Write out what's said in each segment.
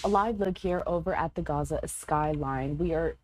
A live look here over at the Gaza skyline. We are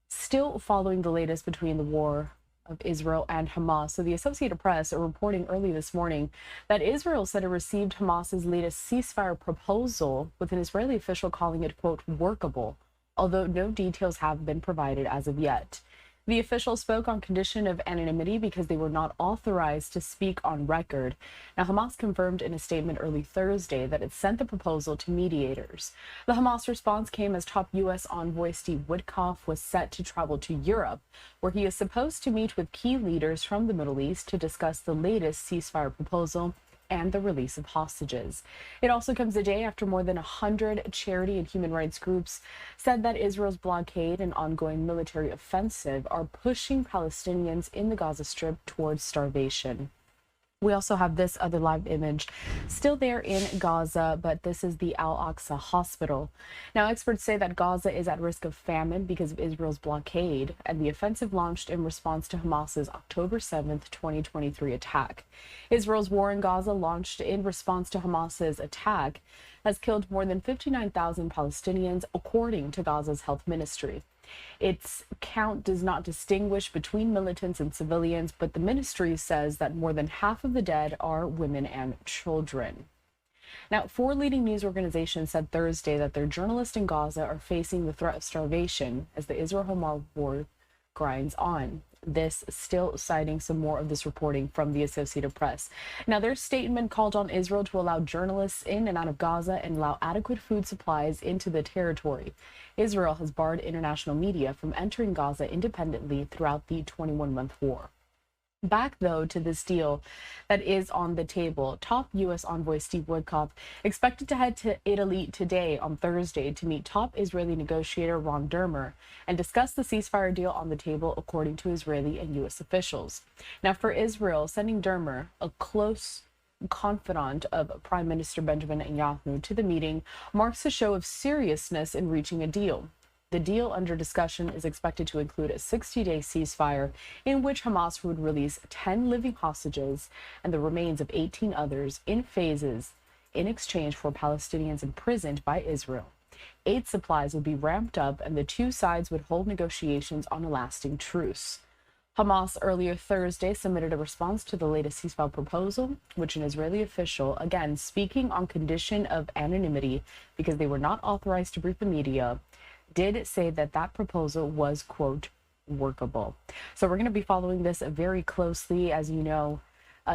still following the latest between the war of Israel and Hamas. So the Associated Press are reporting early this morning that Israel said it received Hamas's latest ceasefire proposal, with an Israeli official calling it, quote, workable, although no details have been provided as of yet. The official spoke on condition of anonymity because they were not authorized to speak on record. Now, Hamas confirmed in a statement early Thursday that it sent the proposal to mediators. The Hamas response came as top U.S. envoy Steve Witkoff was set to travel to Europe, where he is supposed to meet with key leaders from the Middle East to discuss the latest ceasefire proposal and the release of hostages. It also comes a day after more than 100 charity and human rights groups said that Israel's blockade and ongoing military offensive are pushing Palestinians in the Gaza Strip towards starvation. We also have this other live image still there in Gaza, but this is the Al-Aqsa hospital. Now, experts say that Gaza is at risk of famine because of Israel's blockade, and the offensive launched in response to Hamas's October 7th, 2023 attack. Israel's war in Gaza, launched in response to Hamas's attack, has killed more than 59,000 Palestinians, according to Gaza's health ministry. Its count does not distinguish between militants and civilians, but the ministry says that more than half of the dead are women and children. Now, 4 leading news organizations said Thursday that their journalists in Gaza are facing the threat of starvation as the Israel-Hamas war grinds on. This still citing some more of this reporting from the Associated Press. Now, their statement called on Israel to allow journalists in and out of Gaza and allow adequate food supplies into the territory. Israel has barred international media from entering Gaza independently throughout the 21-month war. Back, though, to this deal that is on the table. Top U.S. envoy Steve Witkoff expected to head to Italy today on Thursday to meet top Israeli negotiator Ron Dermer and discuss the ceasefire deal on the table, according to Israeli and U.S. officials. Now, for Israel, sending Dermer, a close confidant of Prime Minister Benjamin Netanyahu, to the meeting marks a show of seriousness in reaching a deal. The deal under discussion is expected to include a 60-day ceasefire in which Hamas would release 10 living hostages and the remains of 18 others in phases in exchange for Palestinians imprisoned by Israel. Aid supplies would be ramped up, and the two sides would hold negotiations on a lasting truce. Hamas earlier Thursday submitted a response to the latest ceasefire proposal, which an Israeli official, again speaking on condition of anonymity because they were not authorized to brief the media, did say that that proposal was, quote, workable. So we're going to be following this very closely. As you know,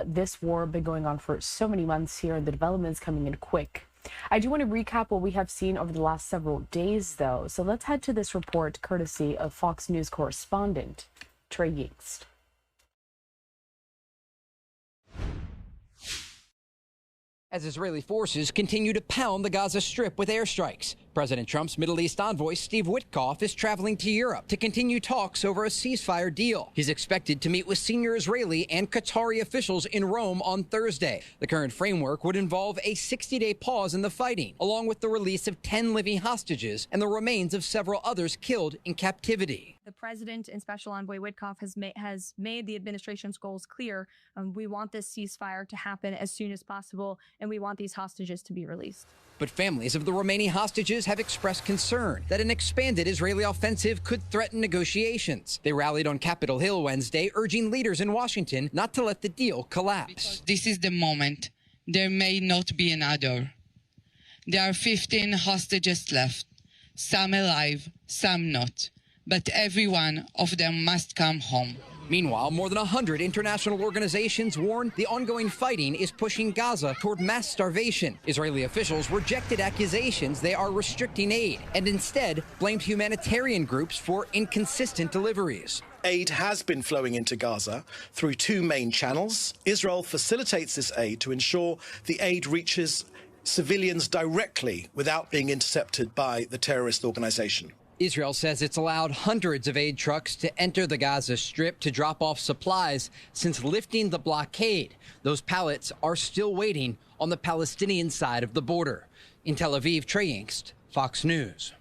this war has been going on for so many months here, and the developments coming in quick. I do want to recap what we have seen over the last several days, though. So let's head to this report courtesy of Fox News correspondent Trey Yingst. As Israeli forces continue to pound the Gaza Strip with airstrikes, President Trump's Middle East envoy Steve Witkoff is traveling to Europe to continue talks over a ceasefire deal. He's expected to meet with senior Israeli and Qatari officials in Rome on Thursday. The current framework would involve a 60-day pause in the fighting, along with the release of 10 living hostages and the remains of several others killed in captivity. The president and Special Envoy Witkoff has made the administration's goals clear. We want this ceasefire to happen as soon as possible, and we want these hostages to be released. But families of the remaining hostages have expressed concern that an expanded Israeli offensive could threaten negotiations. They rallied on Capitol Hill Wednesday, urging leaders in Washington not to let the deal collapse. Because this is the moment. There may not be another. There are 15 hostages left, some alive, some not. But every one of them must come home. Meanwhile, more than 100 international organizations warn the ongoing fighting is pushing Gaza toward mass starvation. Israeli officials rejected accusations they are restricting aid and instead blamed humanitarian groups for inconsistent deliveries. Aid has been flowing into Gaza through 2 main channels. Israel facilitates this aid to ensure the aid reaches civilians directly without being intercepted by the terrorist organization. Israel says it's allowed hundreds of aid trucks to enter the Gaza Strip to drop off supplies since lifting the blockade. Those pallets are still waiting on the Palestinian side of the border. In Tel Aviv, Trey Yingst, Fox News.